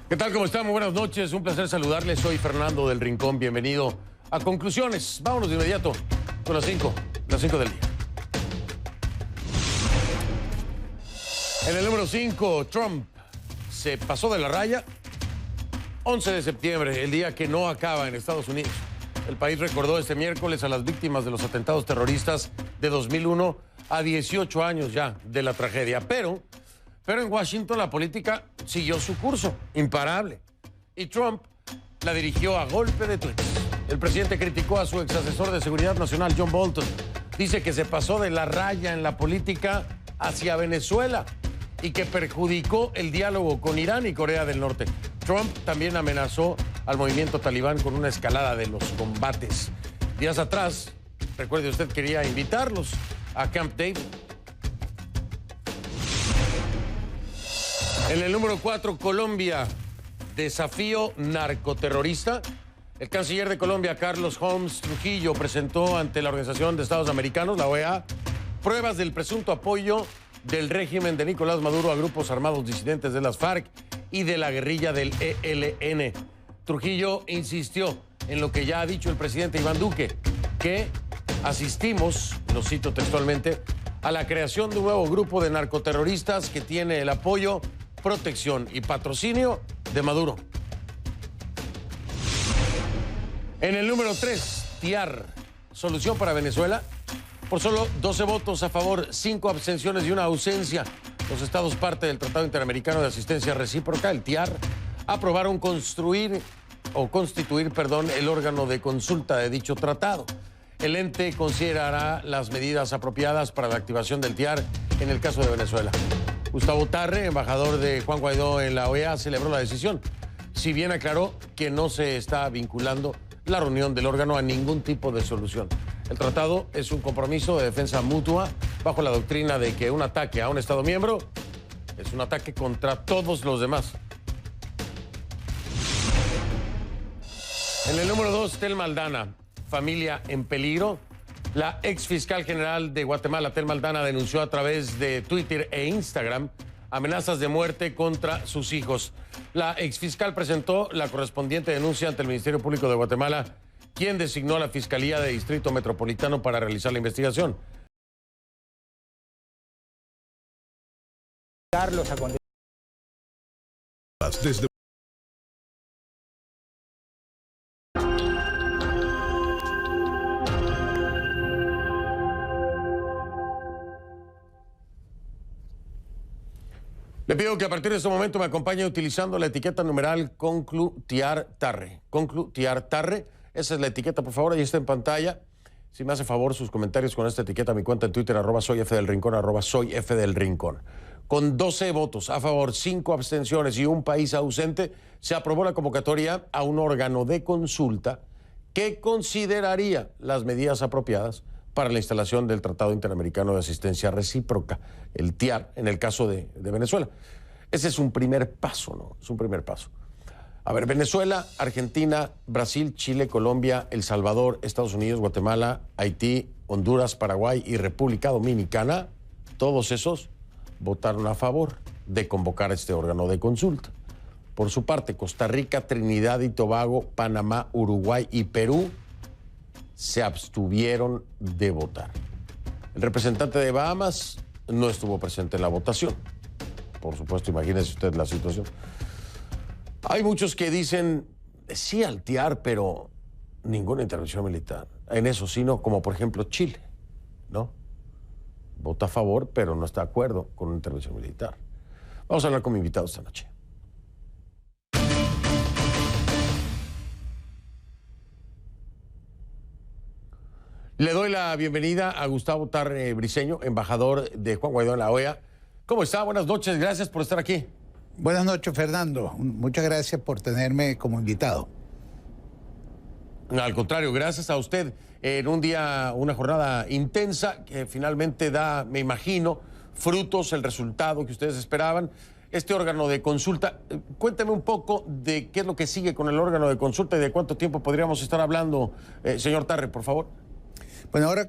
¿Qué tal? ¿Cómo están? Muy buenas noches. Un placer saludarles. Soy Fernando del Rincón. Bienvenido a Conclusiones. Vámonos de inmediato con las 5 del día. En el número 5, Trump se pasó de la raya. 11 de septiembre, el día que no acaba en Estados Unidos. El país recordó este miércoles a las víctimas de los atentados terroristas de 2001 a 18 años ya de la tragedia. Pero en Washington la política siguió su curso, imparable. Y Trump la dirigió a golpe de tweets. El presidente criticó a su exasesor de Seguridad Nacional, John Bolton. Dice que se pasó de la raya en la política hacia Venezuela y que perjudicó el diálogo con Irán y Corea del Norte. Trump también amenazó al movimiento talibán con una escalada de los combates. Días atrás, recuerde usted, quería invitarlos a Camp David. En el número 4, Colombia, desafío narcoterrorista. El canciller de Colombia, Carlos Holmes Trujillo, presentó ante la Organización de Estados Americanos, la OEA, pruebas del presunto apoyo del régimen de Nicolás Maduro a grupos armados disidentes de las FARC y de la guerrilla del ELN. Trujillo insistió en lo que ya ha dicho el presidente Iván Duque, que asistimos, lo cito textualmente, a la creación de un nuevo grupo de narcoterroristas que tiene el apoyo, protección y patrocinio de Maduro. En el número 3, TIAR, solución para Venezuela. Por solo 12 votos a favor, 5 abstenciones y una ausencia, los estados parte del Tratado Interamericano de Asistencia Recíproca, el TIAR, aprobaron constituir el órgano de consulta de dicho tratado. El ente considerará las medidas apropiadas para la activación del TIAR en el caso de Venezuela. Gustavo Tarre, embajador de Juan Guaidó en la OEA, celebró la decisión, si bien aclaró que no se está vinculando la reunión del órgano a ningún tipo de solución. El tratado es un compromiso de defensa mutua bajo la doctrina de que un ataque a un Estado miembro es un ataque contra todos los demás. En el número 2, Telma Aldana, familia en peligro. La ex fiscal general de Guatemala, Telma Aldana, denunció a través de Twitter e Instagram amenazas de muerte contra sus hijos. La ex fiscal presentó la correspondiente denuncia ante el Ministerio Público de Guatemala, quien designó a la Fiscalía de Distrito Metropolitano para realizar la investigación. Desde Le pido que a partir de este momento me acompañe utilizando la etiqueta numeral ConcluTiarTarre. ConcluTiarTarre, esa es la etiqueta, por favor, ahí está en pantalla. Si me hace favor sus comentarios con esta etiqueta, mi cuenta en Twitter, @soyfdelrincón, @soyfdelrincón. Con 12 votos a favor, 5 abstenciones y un país ausente, se aprobó la convocatoria a un órgano de consulta que consideraría las medidas apropiadas para la instalación del Tratado Interamericano de Asistencia Recíproca, el TIAR, en el caso de Venezuela. Ese es un primer paso, ¿no? Es un primer paso. A ver, Venezuela, Argentina, Brasil, Chile, Colombia, El Salvador, Estados Unidos, Guatemala, Haití, Honduras, Paraguay y República Dominicana, todos esos votaron a favor de convocar a este órgano de consulta. Por su parte, Costa Rica, Trinidad y Tobago, Panamá, Uruguay y Perú se abstuvieron de votar. El representante de Bahamas no estuvo presente en la votación. Por supuesto, imagínese usted la situación. Hay muchos que dicen sí al TIAR, pero ninguna intervención militar. En eso sí, no, como por ejemplo Chile, ¿no? Vota a favor, pero no está de acuerdo con una intervención militar. Vamos a hablar con mi invitado esta noche. Le doy la bienvenida a Gustavo Tarre Briceño, embajador de Juan Guaidó en la OEA. ¿Cómo está? Buenas noches, gracias por estar aquí. Buenas noches, Fernando. Muchas gracias por tenerme como invitado. Al contrario, gracias a usted. En un día, una jornada intensa que finalmente da, me imagino, frutos, el resultado que ustedes esperaban. Este órgano de consulta, cuéntame un poco de qué es lo que sigue con el órgano de consulta y de cuánto tiempo podríamos estar hablando, señor Tarre, por favor. Bueno, ahora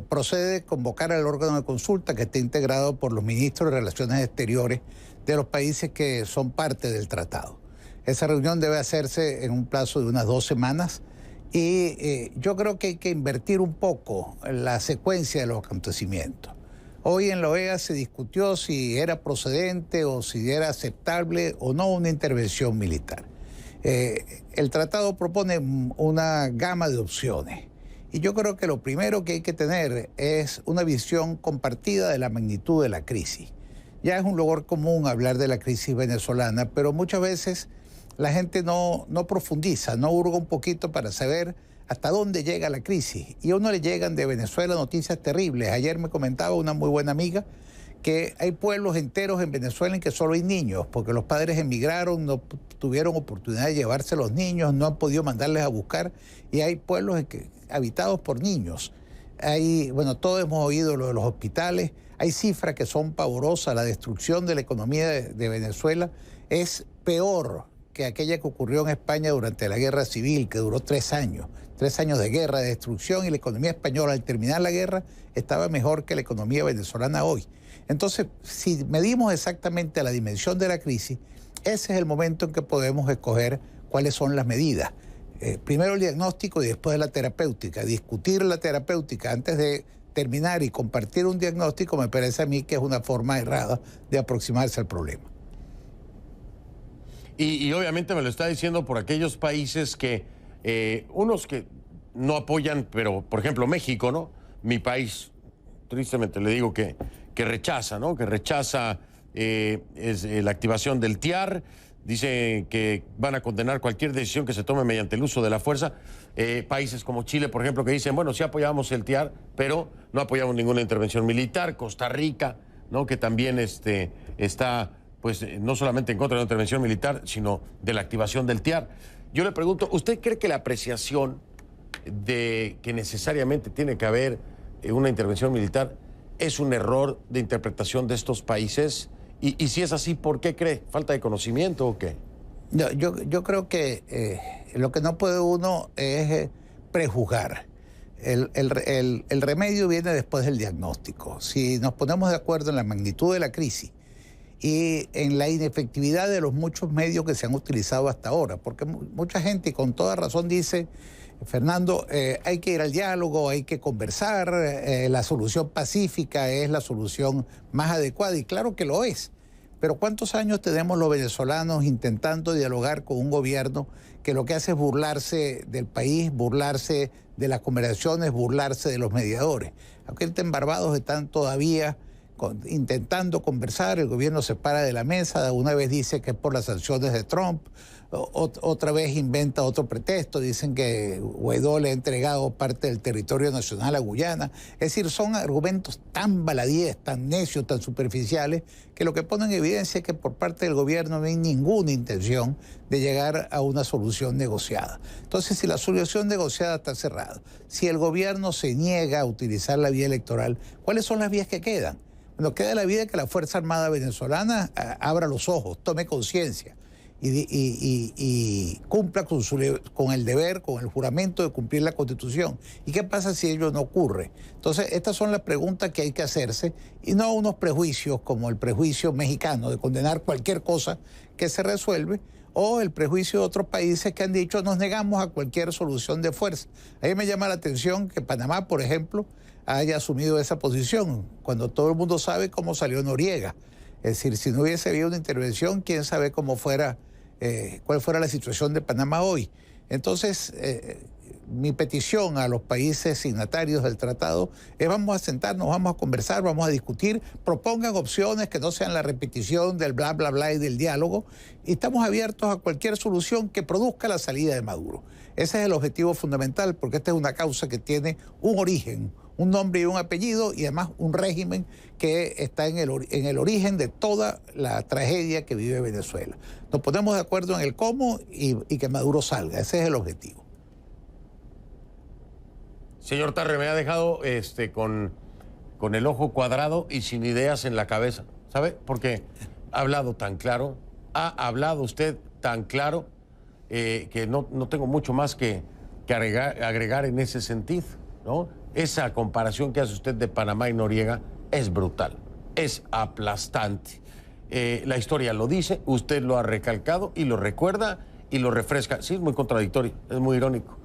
procede convocar al órgano de consulta que está integrado por los ministros de Relaciones Exteriores de los países que son parte del tratado. Esa reunión debe hacerse en un plazo de unas 2 semanas y yo creo que hay que invertir un poco en la secuencia de los acontecimientos. Hoy en la OEA se discutió si era procedente o si era aceptable o no una intervención militar. El tratado propone una gama de opciones y yo creo que lo primero que hay que tener es una visión compartida de la magnitud de la crisis. Ya es un lugar común hablar de la crisis venezolana, pero muchas veces la gente no profundiza, no hurga un poquito para saber hasta dónde llega la crisis. Y a uno le llegan de Venezuela noticias terribles. Ayer me comentaba una muy buena amiga que hay pueblos enteros en Venezuela en que solo hay niños, porque los padres emigraron, no tuvieron oportunidad de llevarse a los niños, no han podido mandarles a buscar, y hay pueblos habitados por niños. Bueno, todos hemos oído lo de los hospitales, hay cifras que son pavorosas, la destrucción de la economía de Venezuela es peor que aquella que ocurrió en España durante la Guerra Civil, que duró 3 años. 3 años de guerra, de destrucción, y la economía española al terminar la guerra estaba mejor que la economía venezolana hoy. Entonces, si medimos exactamente la dimensión de la crisis, ese es el momento en que podemos escoger cuáles son las medidas. Primero el diagnóstico y después la terapéutica. Discutir la terapéutica antes de terminar y compartir un diagnóstico me parece a mí que es una forma errada de aproximarse al problema. Y obviamente me lo está diciendo por aquellos países que, unos que no apoyan, pero por ejemplo México, ¿no? Mi país, tristemente le digo que rechaza, ¿no? Que rechaza la activación del TIAR, dice que van a condenar cualquier decisión que se tome mediante el uso de la fuerza. Países como Chile, por ejemplo, que dicen, bueno, sí apoyamos el TIAR, pero no apoyamos ninguna intervención militar. Costa Rica, ¿no? Que también está, pues, no solamente en contra de la intervención militar, sino de la activación del TIAR. Yo le pregunto, ¿usted cree que la apreciación de que necesariamente tiene que haber una intervención militar es un error de interpretación de estos países? Y si es así, ¿por qué cree? ¿Falta de conocimiento o qué? No, yo creo que lo que no puede uno es prejuzgar. El remedio viene después del diagnóstico. Si nos ponemos de acuerdo en la magnitud de la crisis y en la inefectividad de los muchos medios que se han utilizado hasta ahora, porque mucha gente, y con toda razón, dice, Fernando, hay que ir al diálogo, hay que conversar, la solución pacífica es la solución más adecuada, y claro que lo es. Pero ¿cuántos años tenemos los venezolanos intentando dialogar con un gobierno que lo que hace es burlarse del país, burlarse de las conversaciones, burlarse de los mediadores? Aunque en Barbados están todavía intentando conversar, el gobierno se para de la mesa, una vez dice que es por las sanciones de Trump, otra vez inventa otro pretexto, dicen que Guaidó le ha entregado parte del territorio nacional a Guyana. Es decir, son argumentos tan baladíes, tan necios, tan superficiales, que lo que ponen en evidencia es que por parte del gobierno no hay ninguna intención de llegar a una solución negociada. Entonces, si la solución negociada está cerrada, si el gobierno se niega a utilizar la vía electoral, ¿cuáles son las vías que quedan? Bueno, queda la vía de que la Fuerza Armada venezolana abra los ojos, tome conciencia y cumpla con el deber, con el juramento de cumplir la Constitución. ¿Y qué pasa si ello no ocurre? Entonces, estas son las preguntas que hay que hacerse, y no unos prejuicios como el prejuicio mexicano de condenar cualquier cosa que se resuelve, o el prejuicio de otros países que han dicho nos negamos a cualquier solución de fuerza. A mí me llama la atención que Panamá, por ejemplo, haya asumido esa posición, cuando todo el mundo sabe cómo salió Noriega. Es decir, si no hubiese habido una intervención, quién sabe cómo fuera, cuál fuera la situación de Panamá hoy. Entonces, mi petición a los países signatarios del tratado es: vamos a sentarnos, vamos a conversar, vamos a discutir, propongan opciones que no sean la repetición del bla, bla, bla y del diálogo, y estamos abiertos a cualquier solución que produzca la salida de Maduro. Ese es el objetivo fundamental, porque esta es una causa que tiene un origen, un nombre y un apellido, y además un régimen que está en el origen de toda la tragedia que vive Venezuela. Nos ponemos de acuerdo en el cómo y que Maduro salga. Ese es el objetivo. Señor Tarre, me ha dejado con el ojo cuadrado y sin ideas en la cabeza, ¿sabe? Porque ha hablado tan claro, ha hablado usted tan claro, que no tengo mucho más que agregar en ese sentido, ¿no? Esa comparación que hace usted de Panamá y Noriega es brutal, es aplastante. La historia lo dice, usted lo ha recalcado y lo recuerda y lo refresca. Sí, es muy contradictorio, es muy irónico.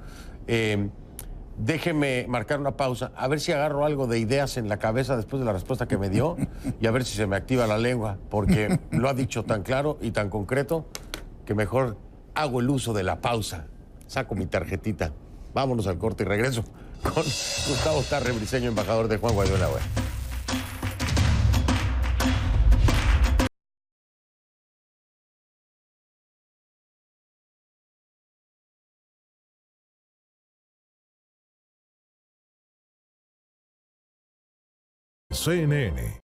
Déjeme marcar una pausa, a ver si agarro algo de ideas en la cabeza después de la respuesta que me dio y a ver si se me activa la lengua, porque lo ha dicho tan claro y tan concreto que mejor hago el uso de la pausa. Saco mi tarjetita. Vámonos al corte y regreso con Gustavo Tarre Briceño, embajador de Juan Guaidó en la OEA. CNN.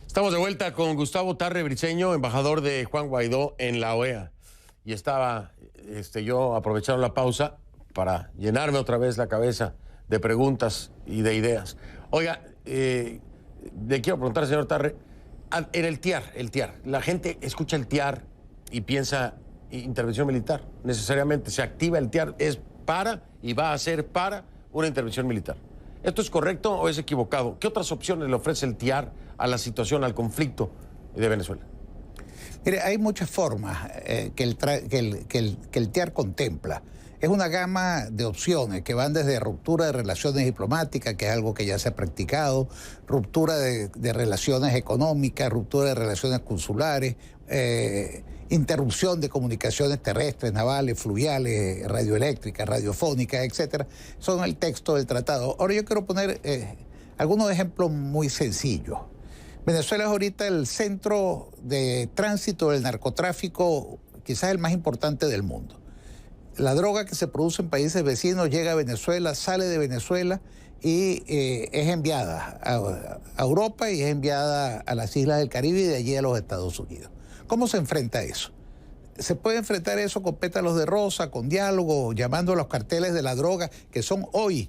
Estamos de vuelta con Gustavo Tarre Briceño, embajador de Juan Guaidó en la OEA. Y estaba yo aprovechando la pausa para llenarme otra vez la cabeza de preguntas y de ideas. Oiga, le quiero preguntar, señor Tarre, en el TIAR, la gente escucha el TIAR y piensa intervención militar. Necesariamente se activa el TIAR, es para y va a ser para una intervención militar. ¿Esto es correcto o es equivocado? ¿Qué otras opciones le ofrece el TIAR a la situación, al conflicto de Venezuela? Mire, hay muchas formas que el TIAR contempla. Es una gama de opciones que van desde ruptura de relaciones diplomáticas, que es algo que ya se ha practicado, ruptura de relaciones económicas, ruptura de relaciones consulares, interrupción de comunicaciones terrestres, navales, fluviales, radioeléctricas, radiofónicas, etcétera. Son el texto del tratado. Ahora yo quiero poner algunos ejemplos muy sencillos. Venezuela es ahorita el centro de tránsito del narcotráfico, quizás el más importante del mundo. La droga que se produce en países vecinos llega a Venezuela, sale de Venezuela y es enviada a Europa y es enviada a las islas del Caribe y de allí a los Estados Unidos. ¿Cómo se enfrenta eso? Se puede enfrentar eso con pétalos de rosa, con diálogo, llamando a los carteles de la droga, que son hoy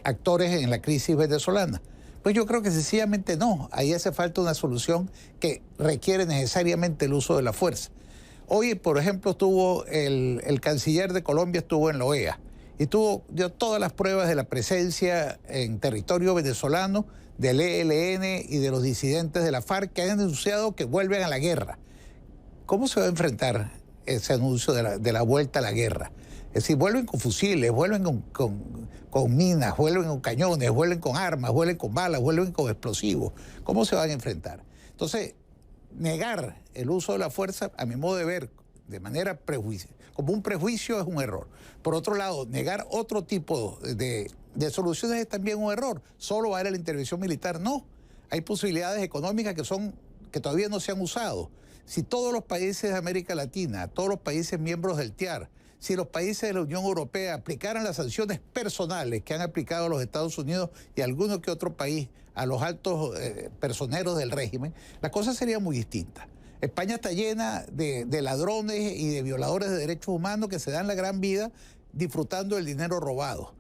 actores en la crisis venezolana. Pues yo creo que sencillamente no. Ahí hace falta una solución que requiere necesariamente el uso de la fuerza. Hoy, por ejemplo, el canciller de Colombia estuvo en la OEA y dio todas las pruebas de la presencia en territorio venezolano del ELN y de los disidentes de la FARC que han denunciado que vuelven a la guerra. ¿Cómo se va a enfrentar ese anuncio de la vuelta a la guerra? Es decir, vuelven con fusiles, vuelven con minas, vuelven con cañones, vuelven con armas, vuelven con balas, vuelven con explosivos. ¿Cómo se van a enfrentar? Entonces, negar el uso de la fuerza, a mi modo de ver, de manera como un prejuicio, es un error. Por otro lado, negar otro tipo de soluciones es también un error. Solo va a ir a la intervención militar, no. Hay posibilidades económicas que todavía no se han usado. Si todos los países de América Latina, todos los países miembros del TIAR, si los países de la Unión Europea aplicaran las sanciones personales que han aplicado los Estados Unidos y alguno que otro país a los altos personeros del régimen, la cosa sería muy distinta. España está llena de ladrones y de violadores de derechos humanos que se dan la gran vida disfrutando del dinero robado.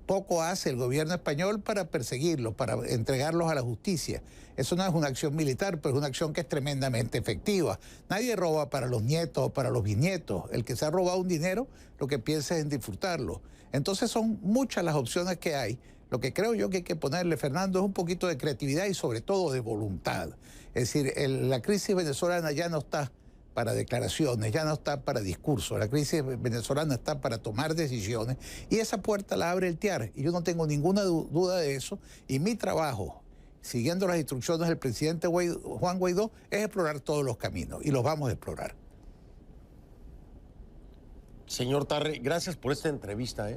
Poco hace el gobierno español para perseguirlos, para entregarlos a la justicia. Eso no es una acción militar, pero es una acción que es tremendamente efectiva. Nadie roba para los nietos o para los bisnietos. El que se ha robado un dinero, lo que piensa es en disfrutarlo. Entonces son muchas las opciones que hay. Lo que creo yo que hay que ponerle, Fernando, es un poquito de creatividad y sobre todo de voluntad. Es decir, la crisis venezolana ya no está para declaraciones, ya no está para discursos. La crisis venezolana está para tomar decisiones y esa puerta la abre el TIAR. Y yo no tengo ninguna duda de eso. Y mi trabajo, siguiendo las instrucciones del presidente Juan Guaidó, es explorar todos los caminos y los vamos a explorar. Señor Tarre, gracias por esta entrevista.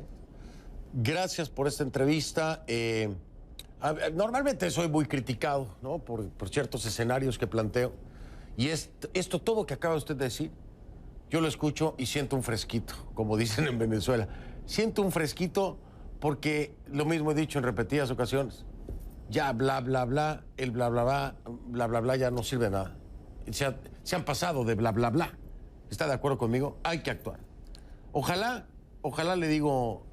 Gracias por esta entrevista. Normalmente soy muy criticado, ¿no?, por ciertos escenarios que planteo. Y esto todo que acaba usted de decir, yo lo escucho y siento un fresquito, como dicen en Venezuela. Siento un fresquito porque lo mismo he dicho en repetidas ocasiones. Ya bla, bla, bla, el bla, bla, bla, bla, bla, bla ya no sirve de nada. Se han pasado de bla, bla, bla. ¿Está de acuerdo conmigo? Hay que actuar. Ojalá le digo,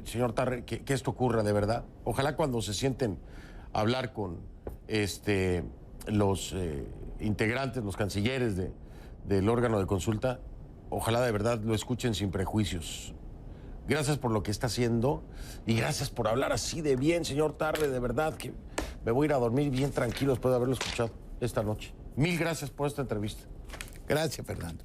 señor Tarre, que esto ocurra de verdad. Ojalá cuando se sienten a hablar con los integrantes, los cancilleres del órgano de consulta, ojalá de verdad lo escuchen sin prejuicios. Gracias por lo que está haciendo y gracias por hablar así de bien, señor Tarre, de verdad que me voy a ir a dormir bien tranquilo después de haberlo escuchado esta noche. Mil gracias por esta entrevista. Gracias, Fernando.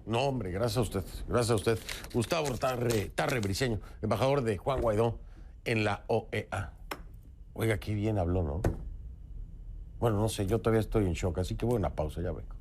No, hombre, gracias a usted, gracias a usted. Gustavo Tarre Briceño, embajador de Juan Guaidó en la OEA. Oiga, qué bien habló, ¿no? Bueno, no sé, yo todavía estoy en shock, así que voy a una pausa, ya vengo.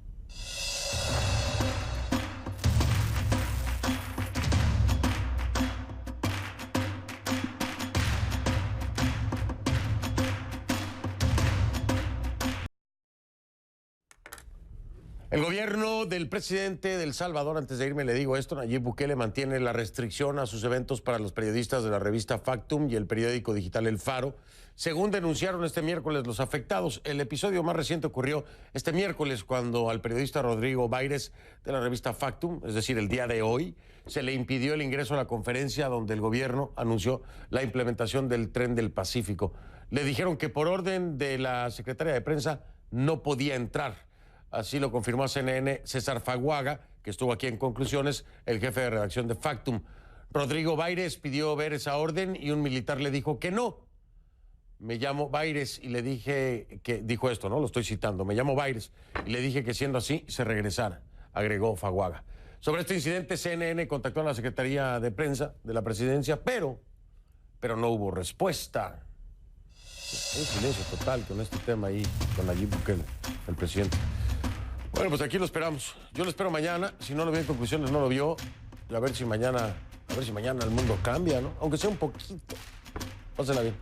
El gobierno del presidente de El Salvador, antes de irme le digo esto, Nayib Bukele mantiene la restricción a sus eventos para los periodistas de la revista Factum y el periódico digital El Faro, según denunciaron este miércoles los afectados. El episodio más reciente ocurrió este miércoles cuando al periodista Rodrigo Baires de la revista Factum, es decir, el día de hoy, se le impidió el ingreso a la conferencia donde el gobierno anunció la implementación del Tren del Pacífico. Le dijeron que por orden de la secretaria de prensa no podía entrar. Así lo confirmó a CNN César Faguaga, que estuvo aquí en Conclusiones, el jefe de redacción de Factum. Rodrigo Baires pidió ver esa orden y un militar le dijo que no. Me llamo Baires y le dije que, dijo esto, ¿no? Lo estoy citando, me llamo Baires y le dije que siendo así se regresara, agregó Faguaga. Sobre este incidente, CNN contactó a la Secretaría de Prensa de la Presidencia, pero no hubo respuesta. Un silencio total con este tema ahí, con Nayib Bukele, el presidente. Bueno, pues aquí lo esperamos. Yo lo espero mañana. Si no lo vio en Conclusiones, no lo vio. Y a ver si mañana el mundo cambia, ¿no? Aunque sea un poquito. Pásenla bien.